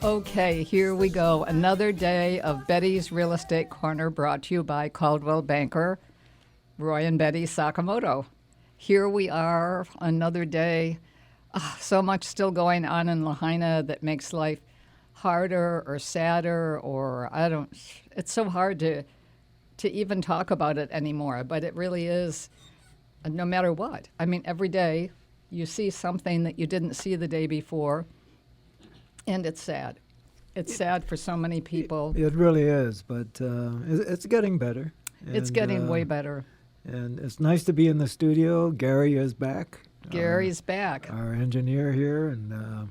Okay, here we go. Another day of Betty's Real Estate Corner brought to you by Caldwell Banker, Roy and Betty Sakamoto. Here we are, another day. So much still going on in Lahaina that makes life harder or sadder, or it's so hard to even talk about it anymore, but it really is, no matter what. I mean, every day you see something that you didn't see the day before, and it's sad. It's sad for so many people. It really is, but it's getting better. It's getting way better. And it's nice to be in the studio. Gary is back. Gary's back. Our engineer here, and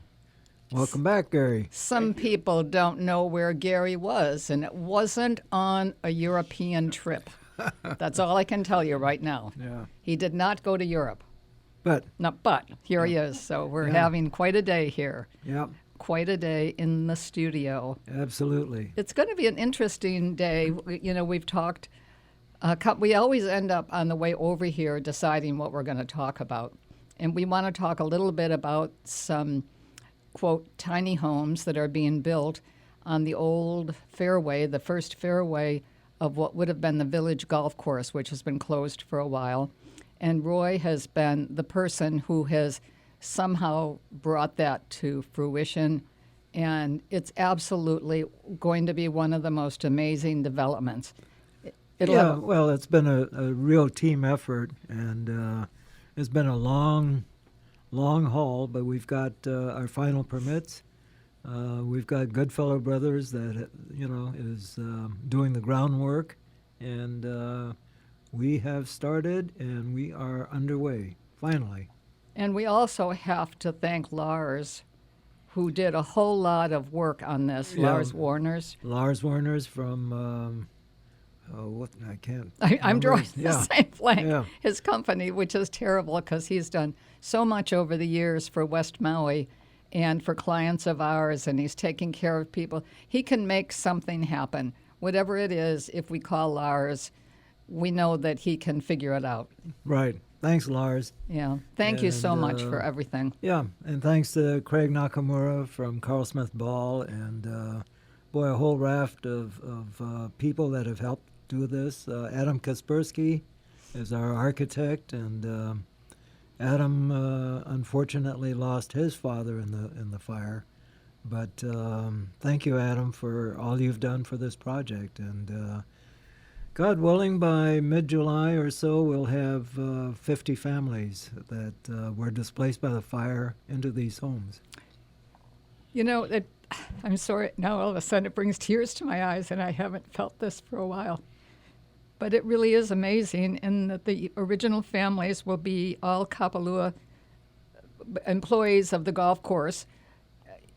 welcome back, Gary. Some people don't know where Gary was, and it wasn't on a European trip. That's all I can tell you right now. Yeah. He did not go to Europe. But Here he is. So we're having quite a day here. Yeah. Quite a day in the studio. Absolutely. It's going to be an interesting day. You know, we've talked, we always end up on the way over here deciding what we're going to talk about. And we want to talk a little bit about some, quote, tiny homes that are being built on the old fairway, the first fairway of what would have been the village golf course, which has been closed for a while. And Roy has been the person who has somehow brought that to fruition, and it's absolutely going to be one of the most amazing developments. Well, it's been a real team effort, and it's been a long haul, but we've got our final permits. We've got Goodfellow Brothers that, is doing the groundwork, and we have started, and we are underway, finally. And we also have to thank Lars, who did a whole lot of work on this. Yeah. Lars Warner's from, I can't. I'm drawing the same blank. Yeah. His company, which is terrible because he's done so much over the years for West Maui and for clients of ours, and he's taking care of people. He can make something happen. Whatever it is, if we call Lars, we know that he can figure it out. Right. Thanks, Lars. Yeah. Thank you so much for everything. Yeah, and thanks to Craig Nakamura from Carl Smith Ball, and a whole raft of people that have helped do this. Adam Kaspersky is our architect, and Adam unfortunately lost his father in the fire. But thank you, Adam, for all you've done for this project, and God willing, by mid-July or so, we'll have 50 families that were displaced by the fire into these homes. You know, I'm sorry, now all of a sudden it brings tears to my eyes, and I haven't felt this for a while. But it really is amazing in that the original families will be all Kapalua employees of the golf course.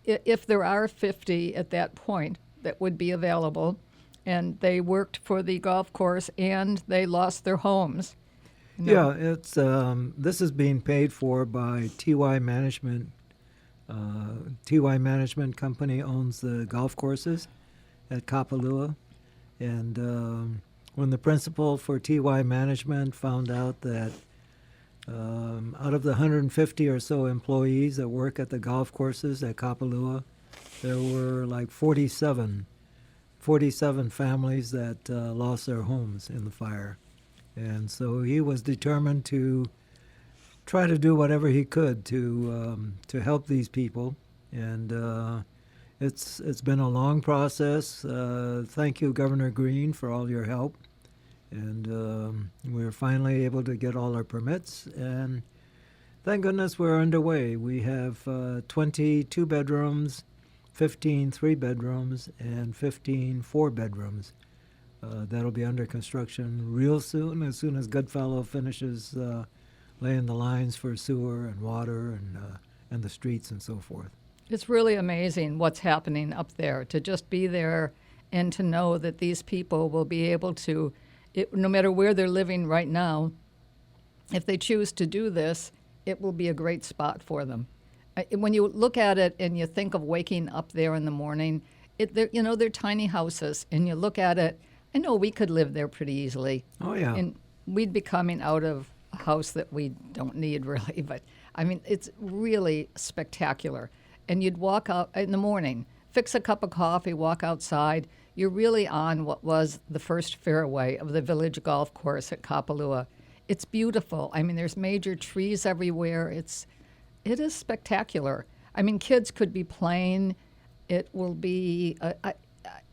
If there are 50 at that point that would be available, and they worked for the golf course, and they lost their homes. Yeah, it's this is being paid for by TY Management. TY Management Company owns the golf courses at Kapalua, and when the principal for TY Management found out that out of the 150 or so employees that work at the golf courses at Kapalua, there were like 47 families that lost their homes in the fire. And so he was determined to try to do whatever he could to help these people. And it's been a long process. Thank you, Governor Green, for all your help. And we're finally able to get all our permits. And thank goodness we're underway. We have 22 bedrooms, 15 3-bedrooms, and 15 4-bedrooms. That'll be under construction real soon as Goodfellow finishes laying the lines for sewer and water and the streets and so forth. It's really amazing what's happening up there, to just be there and to know that these people will be able to, no matter where they're living right now, if they choose to do this, it will be a great spot for them. When you look at it and you think of waking up there in the morning, they're tiny houses, and you look at it, I know we could live there pretty easily. Oh, yeah. And we'd be coming out of a house that we don't need, really. But, I mean, it's really spectacular. And you'd walk out in the morning. fix a cup of coffee, walk outside. You're really on what was the first fairway of the village golf course at Kapalua. It's beautiful. I mean, there's major trees everywhere. It is spectacular. I mean, kids could be playing. It will be.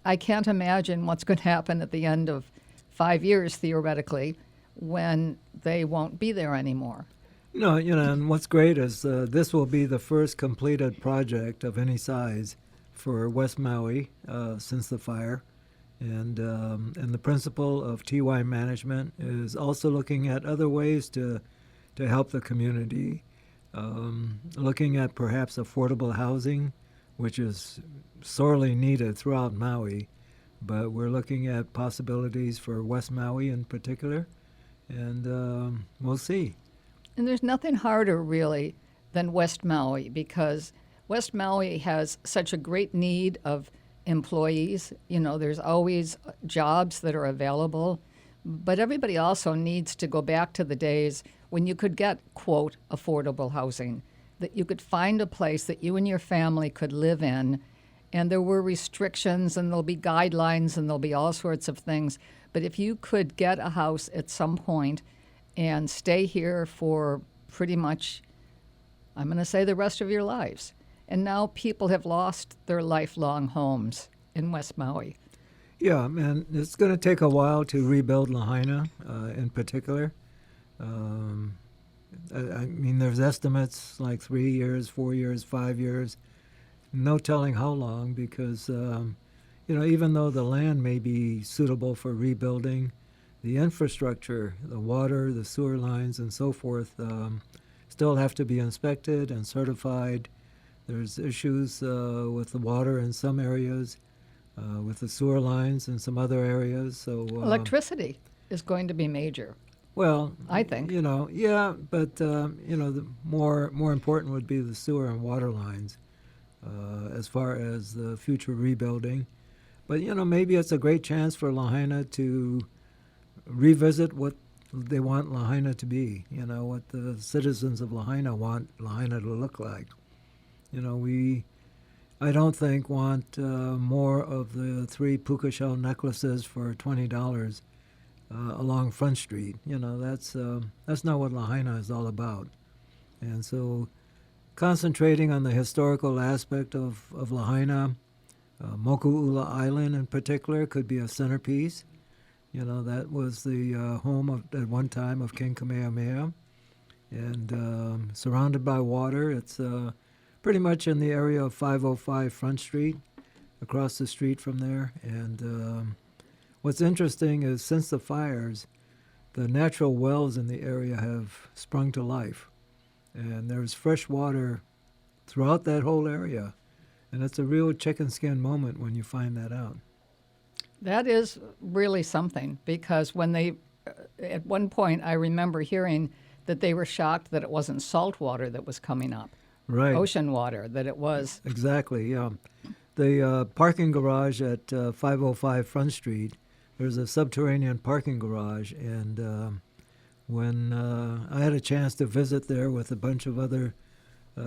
I can't imagine what's going to happen at the end of 5 years, theoretically, when they won't be there anymore. No, and what's great is this will be the first completed project of any size for West Maui since the fire. And the principal of TY management is also looking at other ways to help the community, looking at perhaps affordable housing, which is sorely needed throughout Maui. But we're looking at possibilities for West Maui in particular, and we'll see. And there's nothing harder, really, than West Maui, because West Maui has such a great need of employees. There's always jobs that are available, but everybody also needs to go back to the days when you could get, quote, affordable housing, that you could find a place that you and your family could live in, and there were restrictions, and there'll be guidelines, and there'll be all sorts of things. But if you could get a house at some point and stay here for pretty much, I'm going to say, the rest of your lives. And now people have lost their lifelong homes in West Maui. Yeah, and it's going to take a while to rebuild Lahaina in particular. I mean, there's estimates like 3 years, 4 years, 5 years. No telling how long, because, even though the land may be suitable for rebuilding, the infrastructure, the water, the sewer lines, and so forth, still have to be inspected and certified. There's issues with the water in some areas, with the sewer lines in some other areas. So electricity is going to be major. Well, I think. Yeah, but the more important would be the sewer and water lines, as far as the future rebuilding. But maybe it's a great chance for Lahaina to revisit what they want Lahaina to be. What the citizens of Lahaina want Lahaina to look like. I don't think want more of the 3 puka shell necklaces for $20 along Front Street. That's not what Lahaina is all about. And so concentrating on the historical aspect of Lahaina, Moku'ula Island in particular could be a centerpiece. That was the home at one time of King Kamehameha. And surrounded by water, it's pretty much in the area of 505 Front Street, across the street from there. And what's interesting is since the fires, the natural wells in the area have sprung to life. And there's fresh water throughout that whole area. And it's a real chicken skin moment when you find that out. That is really something, because when they, at one point, I remember hearing that they were shocked that it wasn't salt water that was coming up. Right. Ocean water, that it was. Exactly, yeah. The parking garage at 505 Front Street, there's a subterranean parking garage, and when I had a chance to visit there with a bunch of other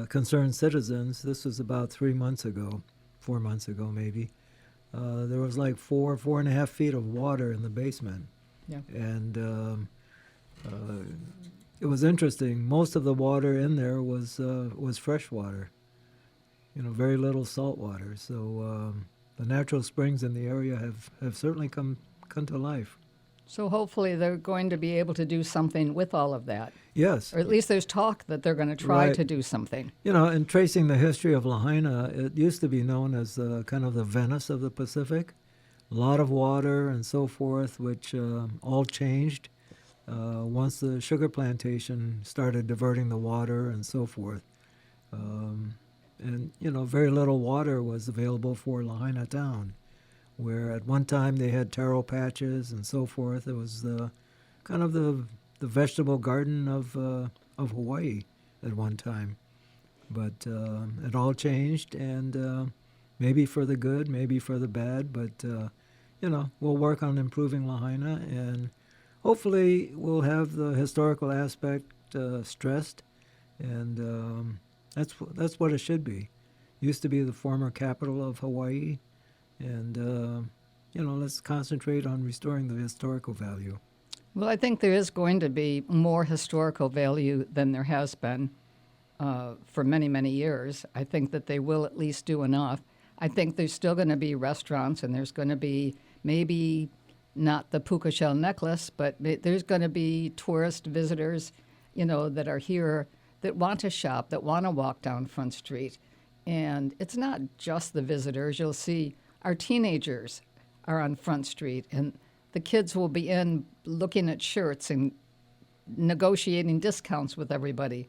concerned citizens, this was about 3 months ago, 4 months ago maybe, there was like 4.5 feet of water in the basement. Yeah. And it was interesting. Most of the water in there was fresh water, very little salt water. So the natural springs in the area have certainly come to life. So hopefully they're going to be able to do something with all of that. Yes. Or at least there's talk that they're going to try Right. to do something. In tracing the history of Lahaina, it used to be known as kind of the Venice of the Pacific. A lot of water and so forth, which all changed once the sugar plantation started diverting the water and so forth. And very little water was available for Lahaina town, where at one time they had taro patches and so forth. It was kind of the vegetable garden of Hawaii at one time. But it all changed, and maybe for the good, maybe for the bad, but we'll work on improving Lahaina, and hopefully we'll have the historical aspect stressed, and that's what it should be. used to be the former capital of Hawaii, and let's concentrate on restoring the historical value. Well, I think there is going to be more historical value than there has been for many, many years. I think that they will at least do enough. I think there's still going to be restaurants, and there's going to be maybe not the puka shell necklace, but there's going to be tourist visitors, that are here that want to shop, that want to walk down Front Street. And it's not just the visitors. You'll see our teenagers are on Front Street, and the kids will be in looking at shirts and negotiating discounts with everybody.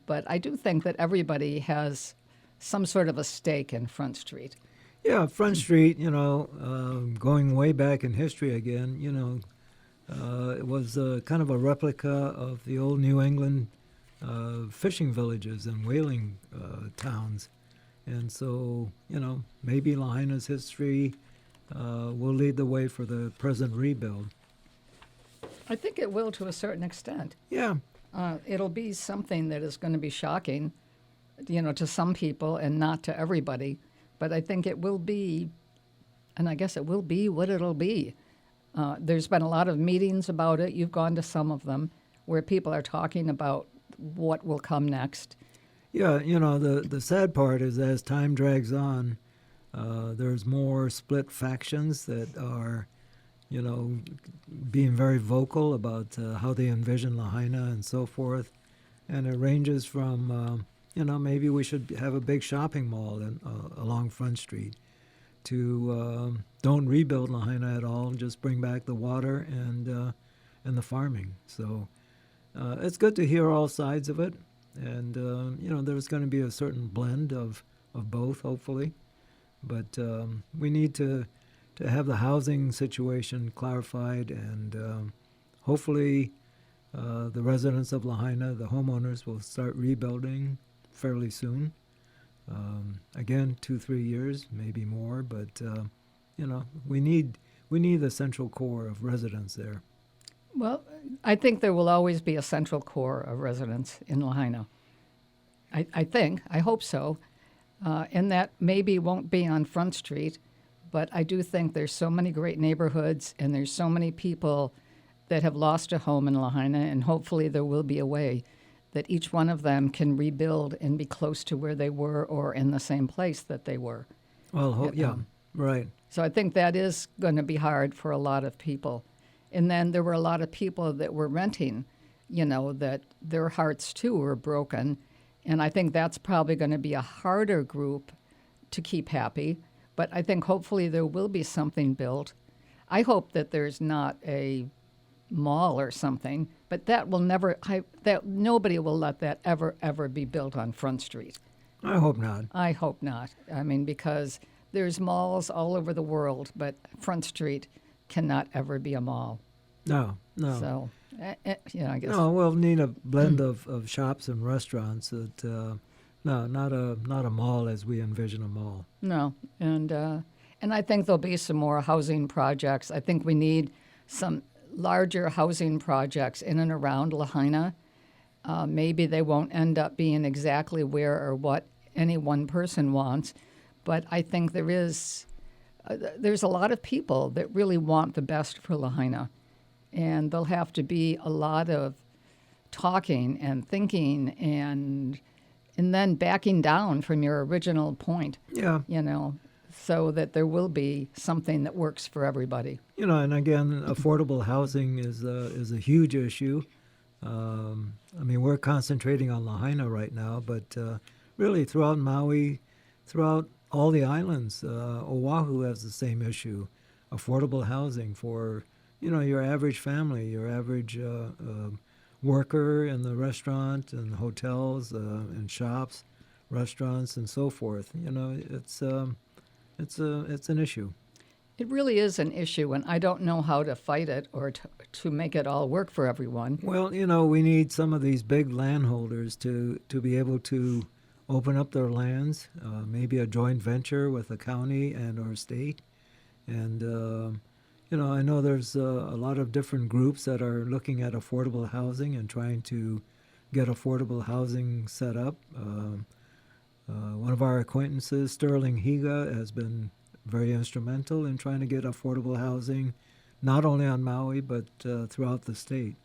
But I do think that everybody has some sort of a stake in Front Street. Yeah, Front Street, going way back in history again, it was kind of a replica of the old New England fishing villages and whaling towns. And so, maybe Lahaina's history will lead the way for the present rebuild. I think it will to a certain extent. Yeah. It'll be something that is going to be shocking, to some people and not to everybody. But I think it will be, and I guess it will be what it'll be. There's been a lot of meetings about it. You've gone to some of them where people are talking about what will come next. Yeah, the sad part is as time drags on, there's more split factions that are, being very vocal about how they envision Lahaina and so forth. And it ranges from, maybe we should have a big shopping mall along Front Street to don't rebuild Lahaina at all, just bring back the water and the farming. So it's good to hear all sides of it. And, there's going to be a certain blend of both, hopefully. But we need to have the housing situation clarified, and hopefully the residents of Lahaina, the homeowners, will start rebuilding fairly soon. Again, 2-3 years, maybe more, but we need the central core of residents there. Well, I think there will always be a central core of residents in Lahaina. I hope so. And that maybe won't be on Front Street, but I do think there's so many great neighborhoods and there's so many people that have lost a home in Lahaina, and hopefully there will be a way that each one of them can rebuild and be close to where they were or in the same place that they were. Well, right. So I think that is going to be hard for a lot of people. And then there were a lot of people that were renting, that their hearts too were broken. And I think that's probably going to be a harder group to keep happy. But I think hopefully there will be something built. I hope that there's not a mall or something, but that will never, that nobody will let that ever be built on Front Street. I hope not. I hope not. I mean, because there's malls all over the world, but Front Street cannot ever be a mall. No. So, I guess. No, we'll need a blend of shops and restaurants. That not a mall as we envision a mall. No, and I think there'll be some more housing projects. I think we need some larger housing projects in and around Lahaina. Maybe they won't end up being exactly where or what any one person wants, but I think there's a lot of people that really want the best for Lahaina. And there'll have to be a lot of talking and thinking and then backing down from your original point. Yeah. So that there will be something that works for everybody. And again, affordable housing is a huge issue. We're concentrating on Lahaina right now, but really throughout Maui, throughout all the islands, Oahu has the same issue. Affordable housing for your average family, your average worker in the restaurant and hotels and shops, restaurants and so forth. It's an issue. It really is an issue, and I don't know how to fight it or to make it all work for everyone. Well, we need some of these big landholders to be able to open up their lands, maybe a joint venture with the county and or state. And I know there's a lot of different groups that are looking at affordable housing and trying to get affordable housing set up. One of our acquaintances, Sterling Higa, has been very instrumental in trying to get affordable housing, not only on Maui, but throughout the state.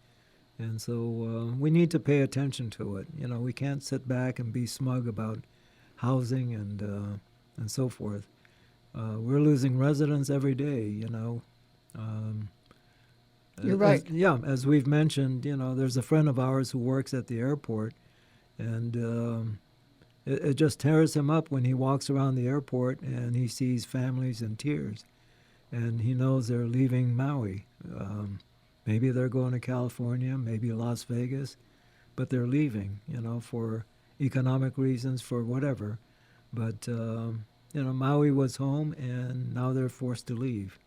And so we need to pay attention to it. You know, we can't sit back and be smug about housing and so forth. We're losing residents every day, you know. You're right. As we've mentioned, you know, there's a friend of ours who works at the airport, and it just tears him up when he walks around the airport and he sees families in tears. And he knows they're leaving Maui. Maybe they're going to California, maybe Las Vegas, but they're leaving, you know, for economic reasons, for whatever. But, you know, Maui was home, and now they're forced to leave.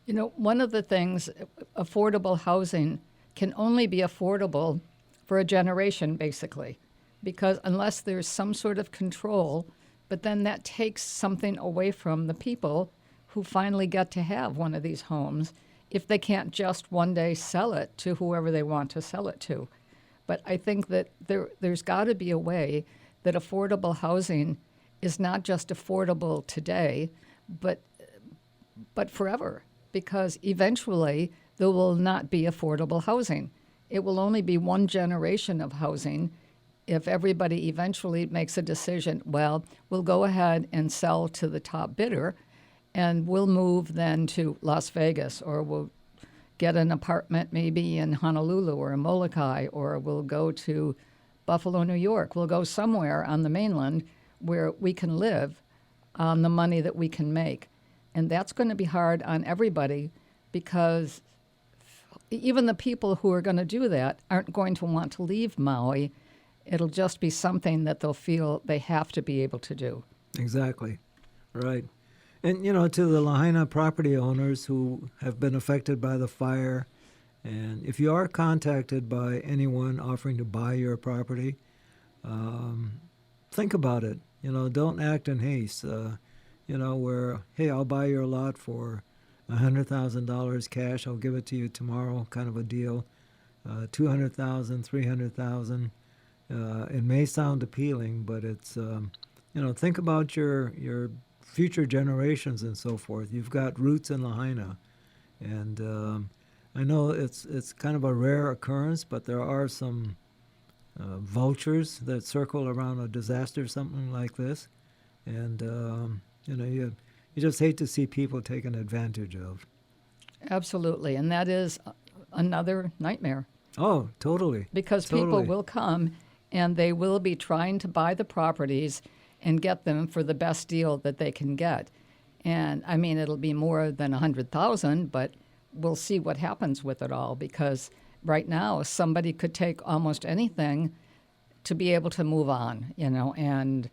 You know, one of the things, affordable housing can only be affordable for a generation, basically, because unless there's some sort of control, but then that takes something away from the people who finally get to have one of these homes if they can't just one day sell it to whoever they want to sell it to. But I think that there's got to be a way that affordable housing is not just affordable today, but forever, because eventually there will not be affordable housing. It will only be one generation of housing if everybody eventually makes a decision, well, we'll go ahead and sell to the top bidder, and we'll move then to Las Vegas, or we'll get an apartment maybe in Honolulu or in Molokai, or we'll go to Buffalo, New York. We'll go somewhere on the mainland where we can live on the money that we can make. And that's going to be hard on everybody, because even the people who are going to do that aren't going to want to leave Maui. It'll just be something that they'll feel they have to be able to do. Exactly. Right. And, you know, to the Lahaina property owners who have been affected by the fire, and if you are contacted by anyone offering to buy your property, think about it. You know, don't act in haste. You know, where, hey, I'll buy your lot for $100,000 cash. I'll give it to you tomorrow, kind of a deal. $200,000, $300,000. It may sound appealing, but it's, you know, think about your future generations and so forth. You've got roots in Lahaina, and I know it's kind of a rare occurrence, but there are some vultures that circle around a disaster, something like this, and you know, you just hate to see people taken advantage of. Absolutely, and that is another nightmare. Oh, totally. Because people will come and they will be trying to buy the properties and get them for the best deal that they can get. And I mean, it'll be more than 100,000, but we'll see what happens with it all, because right now somebody could take almost anything to be able to move on, you know, and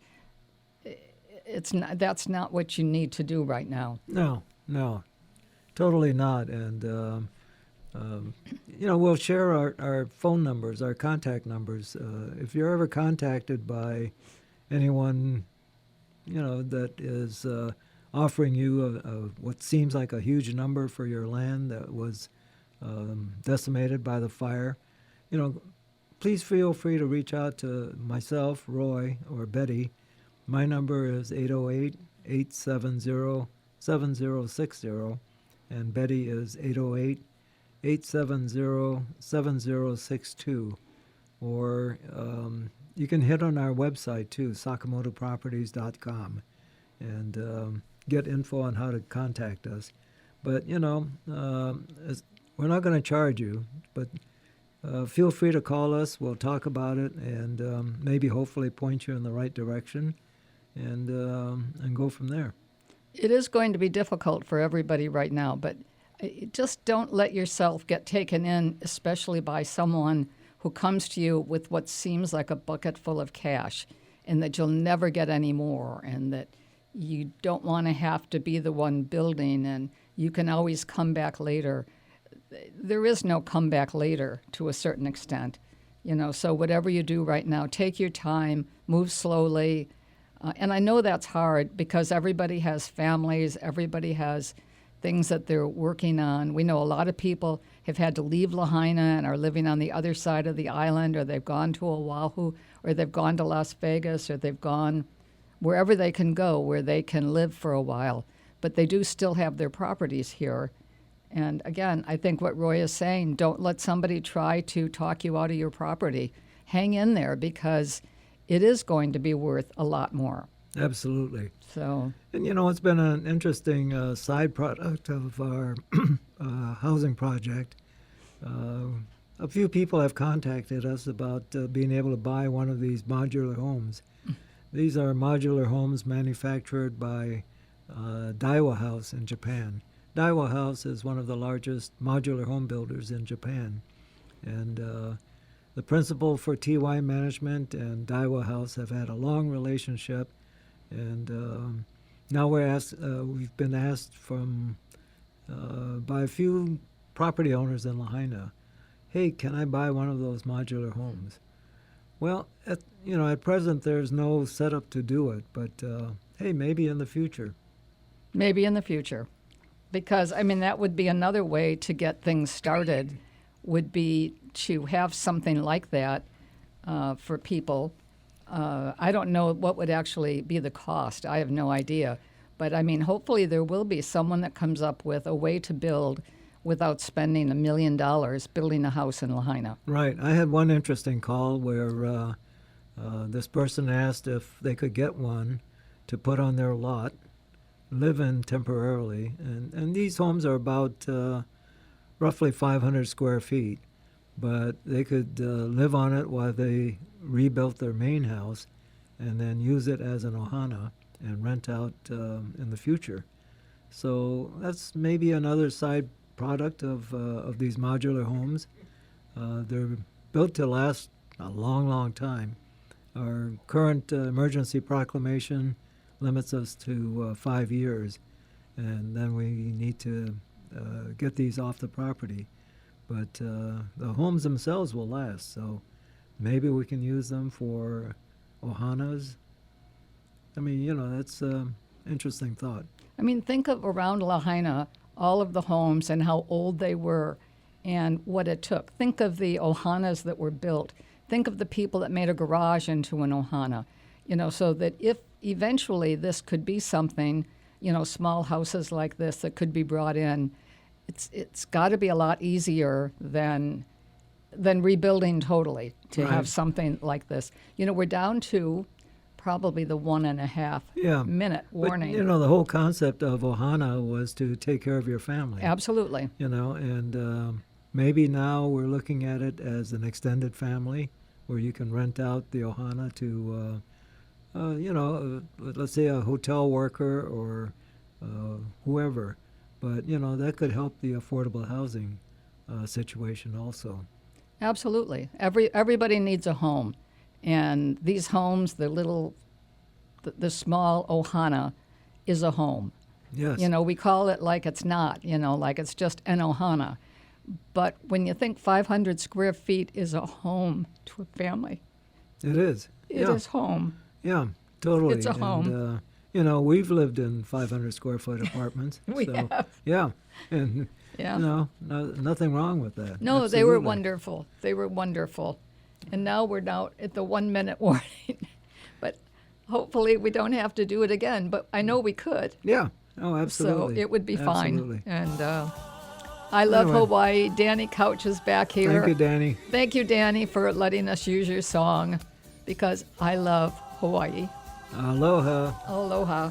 that's not what you need to do right now. No, totally not. And you know, we'll share our phone numbers, our contact numbers. If you're ever contacted by anyone, you know, that is offering you what seems like a huge number for your land that was decimated by the fire, you know, please feel free to reach out to myself, Roy, or Betty. My number is 808-870-7060, and Betty is 808-870-7062. Or you can hit on our website, too, sakamotoproperties.com, and get info on how to contact us. But, you know, we're not going to charge you, but feel free to call us. We'll talk about it and maybe hopefully point you in the right direction, and go from there. It is going to be difficult for everybody right now, but just don't let yourself get taken in, especially by someone who comes to you with what seems like a bucket full of cash, and that you'll never get any more, and that you don't want to have to be the one building, and you can always come back later. There is no comeback later to a certain extent, you know, so whatever you do right now, take your time, move slowly. And I know that's hard because everybody has families, everybody has things that they're working on. We know a lot of people have had to leave Lahaina and are living on the other side of the island, or they've gone to Oahu, or they've gone to Las Vegas, or they've gone wherever they can go, where they can live for a while. But they do still have their properties here. And again, I think what Roy is saying, don't let somebody try to talk you out of your property. Hang in there, because it is going to be worth a lot more. Absolutely. So, And it's been an interesting side product of our housing project. A few people have contacted us about being able to buy one of these modular homes. These are modular homes manufactured by Daiwa House in Japan. Daiwa House is one of the largest modular home builders in Japan. And the principal for TY Management and Daiwa House have had a long relationship. And now we've been asked by a few property owners in Lahaina, hey, can I buy one of those modular homes? Well, at present there's no setup to do it, but hey, maybe in the future. maybe in the future. Because, I mean, that would be another way to get things started, would be to have something like that for people. I don't know what would actually be the cost. I have no idea. But, I mean, hopefully there will be someone that comes up with a way to build without spending $1 million building a house in Lahaina. Right. I had one interesting call where this person asked if they could get one to put on their lot, live in temporarily. And these homes are about roughly 500 square feet, but they could live on it while they rebuilt their main house and then use it as an ohana and rent out in the future. So that's maybe another side product of these modular homes. They're built to last a long, long time. Our current emergency proclamation limits us to 5 years, and then we need to get these off the property. But the homes themselves will last, so maybe we can use them for ohanas. I mean, that's an interesting thought. I mean, think of around Lahaina, all of the homes and how old they were and what it took. Think of the ohanas that were built. Think of the people that made a garage into an ohana, so that if eventually this could be something, small houses like this that could be brought in, it's got to be a lot easier than rebuilding totally to Right. have something like this. We're down to probably the 1.5 minute warning. But, the whole concept of ohana was to take care of your family. Absolutely. And maybe now we're looking at it as an extended family where you can rent out the ohana to, let's say a hotel worker or whoever. But, that could help the affordable housing situation also. Absolutely. Everybody needs a home. And these homes, the small ohana is a home. Yes. We call it like it's not, like it's just an ohana. But when you think 500 square feet is a home to a family. It is. It is home. Yeah, totally. It's a home. And, we've lived in 500 square foot apartments. We so, have. Yeah. And, Yeah. nothing wrong with that. No, Absolutely. they were wonderful. They were wonderful. And now we're now at the 1 minute warning. But hopefully we don't have to do it again. But I know we could. Yeah. Oh, absolutely. So it would be Absolutely. fine. And I love Anyway. Hawaii. Danny Couch is back here. Thank you, Danny. Thank you, Danny, for letting us use your song, because I love Hawaii. Aloha. Aloha.